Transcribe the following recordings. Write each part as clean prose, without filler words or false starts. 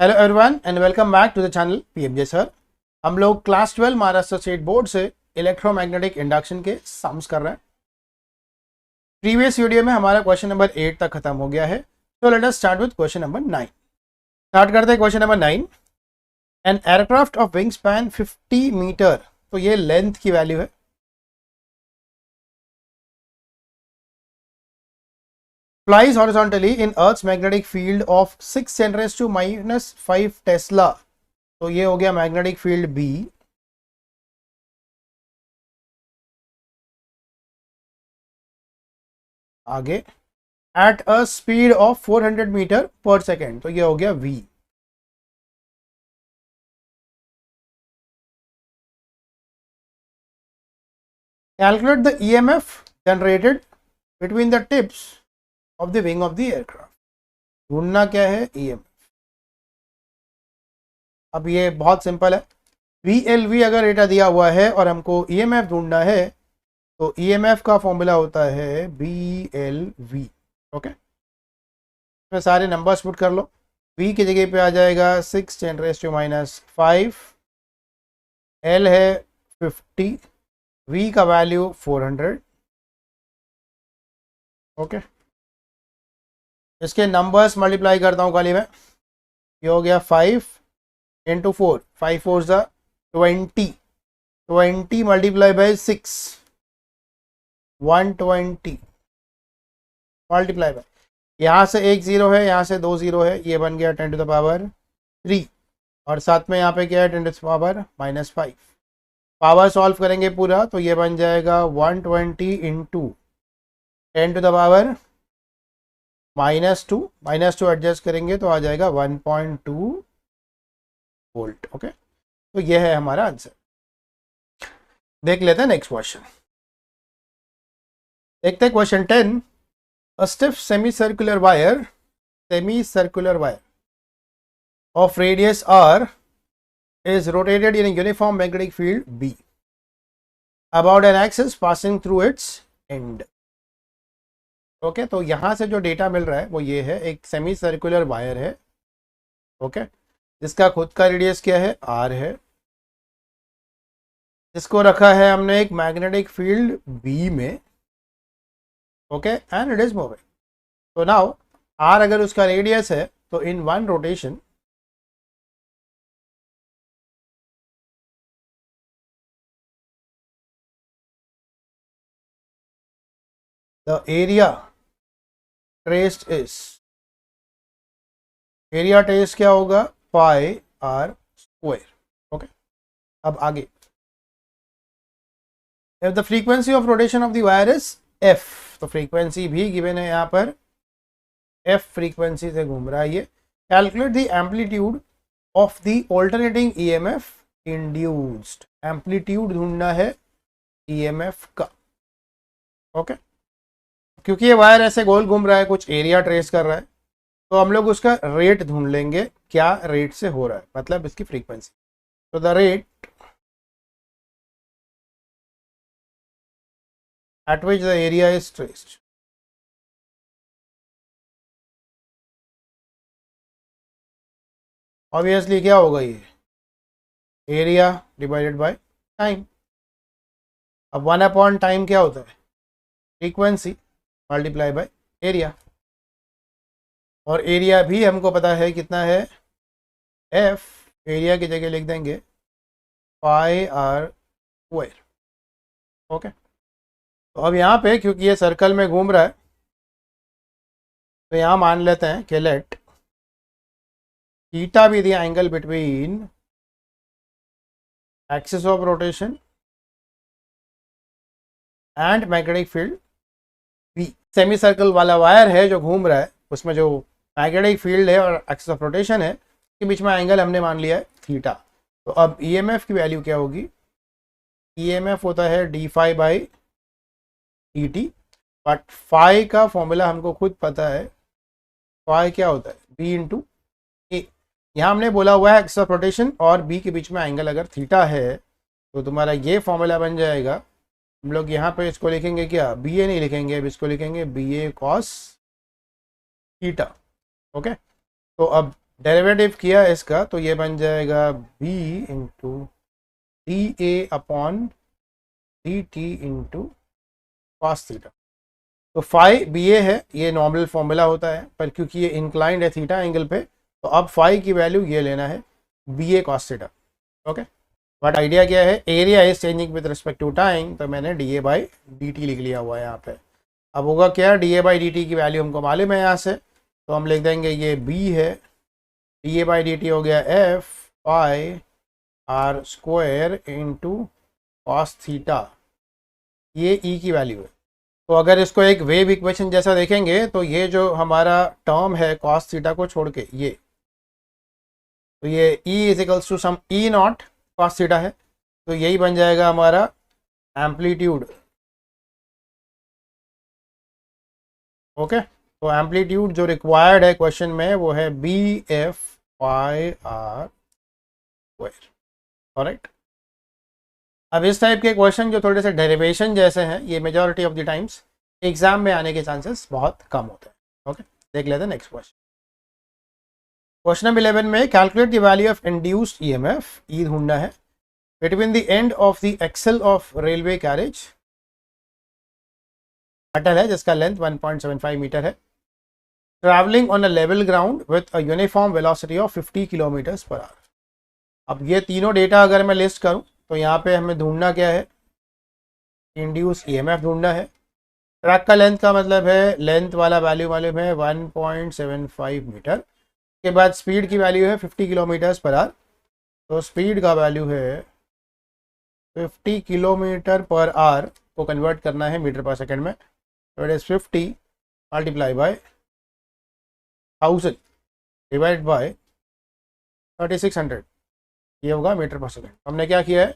Hello everyone and welcome back to the channel PMJ sir. हम लोग class 12 Maharashtra state board से electromagnetic induction के sums कर रहे हैं। प्रीवियस वीडियो में हमारा क्वेश्चन नंबर 8 तक खत्म हो गया है। तो let us start with question number 9। स्टार्ट करते हैं question number 9। An aircraft of wing span 50 metre, तो ये लेंथ की वैल्यू है। Flies horizontally in Earth's magnetic field of 6 10 raised to -5 tesla, तो ये हो गया मैग्नेटिक फील्ड बी। आगे at a speed of 400 metre per second, तो ये हो गया v। Calculate the EMF generated between the tips of the wing of the aircraft. ढूंढना क्या है? ईएमएफ। अब ये बहुत सिंपल है। VLV अगर डेटा दिया हुआ है और हमको ईएमएफ ढूंढना है तो ईएमएफ का फॉर्मूला होता है BLV। ओके, इसमें सारे नंबर्स पुट कर लो। V की जगह पे आ जाएगा 6 10 raised to -5, L है 50, V का वैल्यू 400। ओके, इसके नंबर्स मल्टीप्लाई करता हूँ खाली मैं। ये हो गया 5 × 4, 5 4 ज़ा 20, 20 मल्टीप्लाई बाई 6, 120 मल्टीप्लाई बाई, यहाँ से एक जीरो है, यहाँ से दो जीरो है, ये बन गया 10⁻3। और साथ में यहाँ पे क्या है? 10⁻⁻5। पावर सॉल्व करेंगे पूरा तो ये बन जाएगा 120 × 10⁻⁻2, -2 एडजस्ट करेंगे तो आ जाएगा 1.2 वोल्ट। ओके, तो ये है हमारा आंसर। देख लेते हैं नेक्स्ट क्वेश्चन। देखते हैं question 10। A stiff semi circular wire of radius r is rotated in a uniform magnetic field B about an axis passing through its end। Okay, तो यहां से जो डेटा मिल रहा है वो ये है, एक सेमी सर्कुलर वायर है। ओके, जिसका खुद का रेडियस क्या है? r है। इसको रखा है हमने एक मैग्नेटिक फील्ड B में। Okay, and it is moving. तो नाउ r अगर उसका रेडियस है तो in one rotation the area traced is, area trace क्या होगा? पाई r स्क्वायर। ओके, अब आगे, if the frequency of rotation of the wire is f, तो फ्रीक्वेंसी भी गिवन है यहाँ पर, f फ्रीक्वेंसी से घूम रहा है ये। Calculate the amplitude of the alternating EMF induced. Amplitude ढूंढना है ईएमएफ का। ओके, क्योंकि ये वायर ऐसे गोल घूम रहा है, कुछ एरिया ट्रेस कर रहा है, तो हम लोग उसका रेट ढूंढ लेंगे, क्या रेट से हो रहा है, मतलब इसकी फ्रीक्वेंसी। तो the rate at which the area is traced। Obviously क्या होगा? ये एरिया डिवाइडेड बाय टाइम। अब 1/टाइम क्या होता है? Frequency multiply by area. और एरिया भी हमको पता है कितना है? एफ। एरिया की जगह लिख देंगे पाई r स्क्वायर। ओके, तो अब यहाँ पे क्योंकि ये सर्कल में घूम रहा है तो यहाँ मान लेते हैं कि लेट थीटा भी दिया angle between axis of rotation and magnetic field B. Semi circle वाला वायर है जो घूम रहा है, उसमें जो मैग्नेटिक फील्ड है और एक्सिस ऑफ रोटेशन है के बीच में एंगल हमने मान लिया है थीटा। तो अब ईएमएफ की वैल्यू क्या होगी? ईएमएफ होता है d∅/dt, बट फाई का फॉर्मूला हमको खुद पता है। फाई क्या होता है? b × a। यहाँ हमने बोला हुआ है एक्सिस ऑफ रोटेशन और b के बीच में एंगल अगर थीटा है तो तुम्हारा ये फॉर्मूला बन जाएगा। हम लोग यहाँ पे इसको लिखेंगे क्या? BA नहीं लिखेंगे, अब इसको लिखेंगे BA cos थीटा। ओके, तो अब डेरिवेटिव किया इसका तो ये बन जाएगा b into D A upon D T into cos theta. तो फाई बी ए है, ये नॉर्मल फॉर्मूला होता है, पर क्योंकि ये इंक्लाइंड है थीटा एंगल पे तो अब फाई की वैल्यू ये लेना है B A cos theta. Okay, but idea क्या है, area is changing with respect to time, तो मैंने D A by D T लिख लिया हुआ है यहाँ पे। अब होगा क्या, D A by D T की वैल्यू हमको मालूम है यहाँ से, तो हम लिख देंगे ये बी है, D A by D T हो गया F pi R square into cos theta, ये ई की वैल्यू है। तो अगर इसको एक वेव इक्वेशन जैसा देखेंगे तो ये जो हमारा टर्म है कॉस थीटा को छोड़ के ये, तो ये E is equals to some E naught cos theta है, तो यही बन जाएगा हमारा एम्पलीट्यूड। ओके, तो एम्पलीट्यूड जो रिक्वायर्ड है क्वेश्चन में वो है B F Y R square. Alright, अब इस टाइप के क्वेश्चन जो थोड़े से डेरिवेशन जैसे हैं ये majority of the times exam में आने के चांसेस बहुत कम होते हैं। ओके, देख लेते हैं नेक्स्ट क्वेश्चन। क्वेश्चन नंबर 11 में calculate the value of induced EMF, E ढूंढना है, between the end of the axle of railway carriage, metal है जिसका लेंथ 1.75 मीटर है, travelling on a level ground with a uniform velocity of 50 kilometres per hour. अब ये तीनों data अगर मैं लिस्ट करूं तो यहाँ पे हमें ढूंढना क्या है, इंड्यूस ईएमएफ ढूंढना है। ट्रैक का लेंथ का मतलब है लेंथ वाला वैल्यू मालूम है 1.75 मीटर, के बाद स्पीड की वैल्यू है 50 किलोमीटर्स पर आवर, तो स्पीड का वैल्यू है 50 किलोमीटर पर आवर को कन्वर्ट करना है मीटर पर सेकंड में, तो it is 50 multiply by 1000 divide by 3600, ये होगा मीटर पर सेकंड। हमने क्या किया है,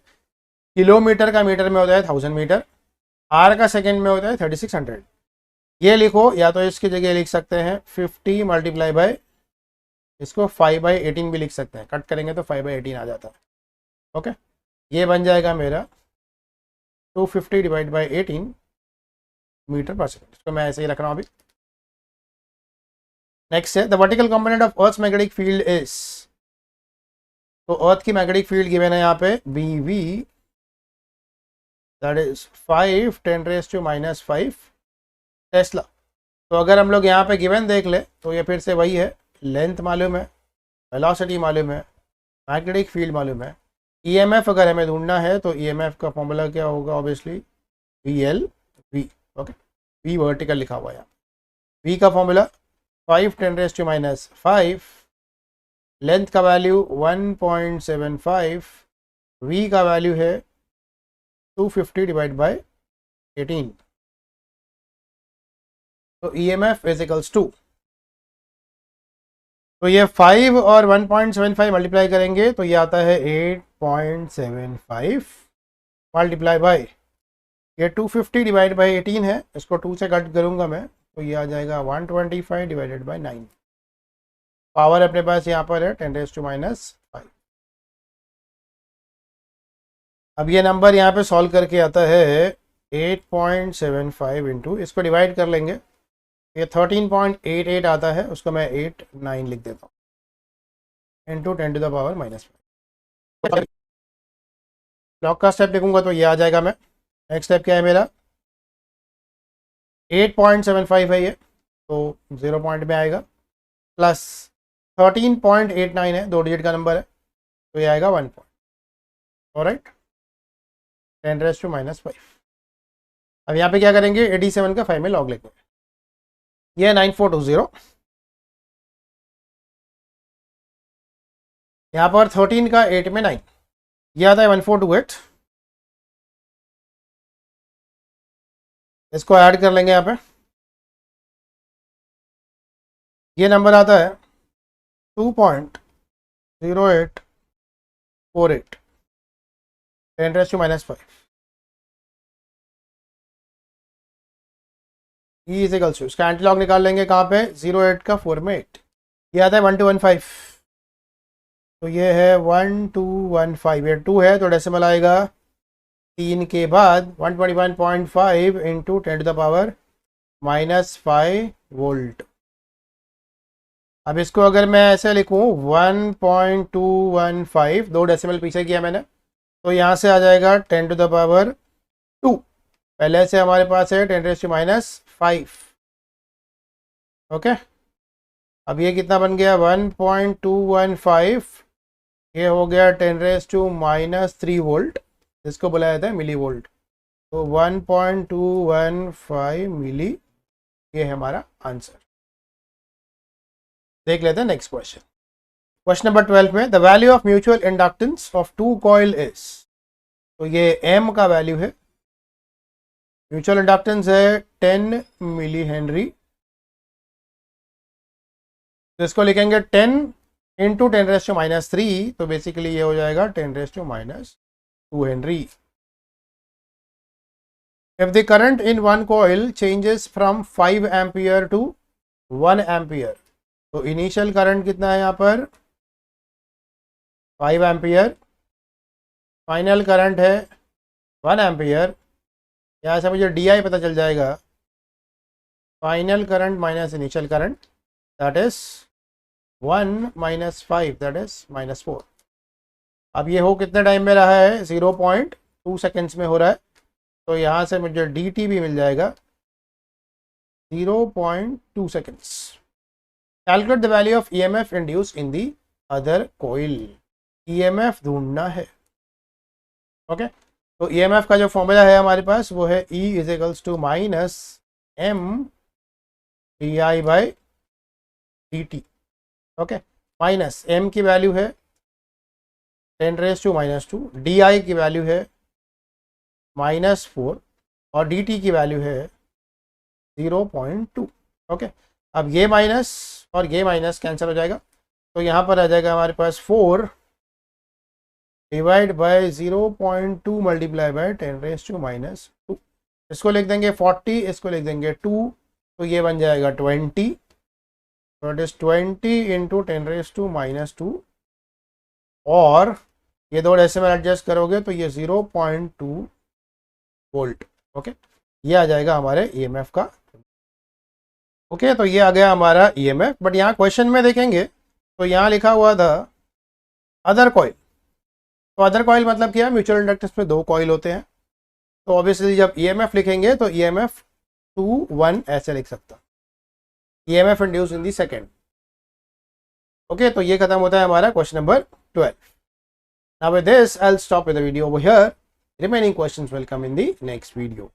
किलोमीटर का मीटर में होता है 1000 मीटर, आर का सेकंड में होता है 3600। ये लिखो, या तो इसकी जगह लिख सकते हैं 50 मल्टीप्लाई बाय, इसको 5/18 भी लिख सकते हैं, कट करेंगे तो 5/18 आ जाता है। ओके, ये बन जाएगा मेरा 250 डिवाइड बाई 18 मीटर पर सेकंड। इसको मैं ऐसे ही रख रहा हूँ अभी। नेक्स्ट है the vertical component of earth magnetic field is, तो अर्थ की मैग्नेटिक फील्ड गिवन है यहाँ पे B V, that is 5 × 10⁻⁻5 tesla. तो अगर हम लोग यहाँ पे गिवन देख ले तो ये फिर से वही है, लेंथ मालूम है, वेलोसिटी मालूम है, मैग्नेटिक फील्ड मालूम है। ईएमएफ अगर हमें ढूंढना है तो ईएमएफ का फॉर्मूला क्या होगा, obviously V L V. Okay, V vertical लिखा हुआ है, वी का फॉर्मूला 5 × 10⁻⁵, लेंथ का वैल्यू 1.75, वी का वैल्यू है 250 डिवाइड बाय 18, तो ईएमएफ इज इक्वल्स टू, तो ये 5 और 1.75 मल्टीप्लाई करेंगे तो ये आता है 8.75 मल्टीप्लाई बाय ये 250 डिवाइड बाई 18 है, इसको 2 से कट करूंगा मैं तो ये आ जाएगा 125 डिवाइडेड बाई 9। पावर अपने पास यहाँ पर है 10⁻⁵। अब ये नंबर यहाँ पे सॉल्व करके आता है 8.75 इंटू, इसको डिवाइड कर लेंगे, ये 13.88 आता है, उसको मैं 89 लिख देता हूँ, इंटू 10⁻⁻5। लॉग का स्टेप लिखूंगा तो ये आ जाएगा। मैं नेक्स्ट स्टेप क्या है मेरा, 8.75 है ये, तो 0 पॉइंट में आएगा, प्लस 13.89 है, 2 डिजिट का नंबर है, तो ये आएगा 1 पॉइंट। ऑलराइट, 10⁻⁻5। अब यहाँ पे क्या करेंगे, 87 का 5 में लॉग लेंगे, ये 9420, यहाँ पर 13 का 8 में 9, ये आता है 1428, इसको ऐड कर लेंगे यहाँ पे, ये नंबर आता है 2.0848, 10⁻⁻5। ई इज इक्वल्स टू, इसका एंटीलॉग निकाल लेंगे कहाँ पे, 08 का 4 में 8, ये आता है 1215, तो ये है 1215, ये 2 है तो डेसिमल आएगा 3 के बाद 121.5 इंटू 10⁻⁻5 वोल्ट। अब इसको अगर मैं ऐसे लिखूं 1.215, 2 डेसिमल पीछे किया मैंने, तो यहाँ से आ जाएगा 10⁻²। पहले से हमारे पास है 10⁻⁵। ओके, अब ये कितना बन गया 1.215, ये हो गया 10⁻³ वोल्ट, जिसको बुलाया जाता है मिली वोल्ट। तो 1.215 मिली, ये है हमारा आंसर। देख लेते हैं नेक्स्ट क्वेश्चन। क्वेश्चन नंबर 12 में the value of mutual inductance of two coil is, तो ये एम का वैल्यू है, म्यूचुअल इंडक्टेंस है 10 मिली हेनरी, तो इसको लिखेंगे 10 इंटू 10⁻⁻3, तो बेसिकली ये हो जाएगा 10⁻² Henry. If the current in one coil changes from 5 ampere to 1 ampere, तो इनिशियल करंट कितना है यहाँ पर 5 एम्पियर, फाइनल करंट है 1 एम्पियर, यहाँ से मुझे DI पता चल जाएगा, final current minus initial current, that is 1 - 5, that is -4। अब ये हो कितने टाइम में रहा है 0.2 सेकेंड्स में हो रहा है, तो यहाँ से मुझे DT भी मिल जाएगा 0.2 seconds. Calculate the value of EMF induce in the other coil, EMF ढूंढना है। ओके, तो EMF का जो फॉर्मूला है हमारे पास वो है E = -mDI/dt। Okay, minus M की वैल्यू है 10⁻², DI की वैल्यू है -4 और DT की वैल्यू है 0.2। ओके, अब ये माइनस और ये माइनस कैंसिल हो जाएगा, तो यहाँ पर आ जाएगा हमारे पास 4 डिवाइड बाय 0.2 मल्टीप्लाई बाय 10⁻²। इसको लिख देंगे 40, इसको लिख देंगे 2, तो ये बन जाएगा 20, तो इट इज 20 इंटू 10⁻², और ये दो डेसिमल एडजस्ट करोगे तो ये 0.2 वोल्ट। ओके, ये आ जाएगा हमारे EMF का। ओके, तो ये आ गया हमारा EMF। बट यहाँ क्वेश्चन में देखेंगे तो यहाँ लिखा हुआ था अदर कॉइल, तो अदर कॉइल मतलब क्या है, म्यूचुअल इंडक्टेंस में 2 कॉइल होते हैं, तो ऑब्वियसली जब EMF लिखेंगे तो EMF 2 1 ऐसे लिख सकता, EMF induce in the second. Okay, तो ये खत्म होता है हमारा question number 12। Now with this, I'll stop with the video over here. Remaining questions will come in the next video.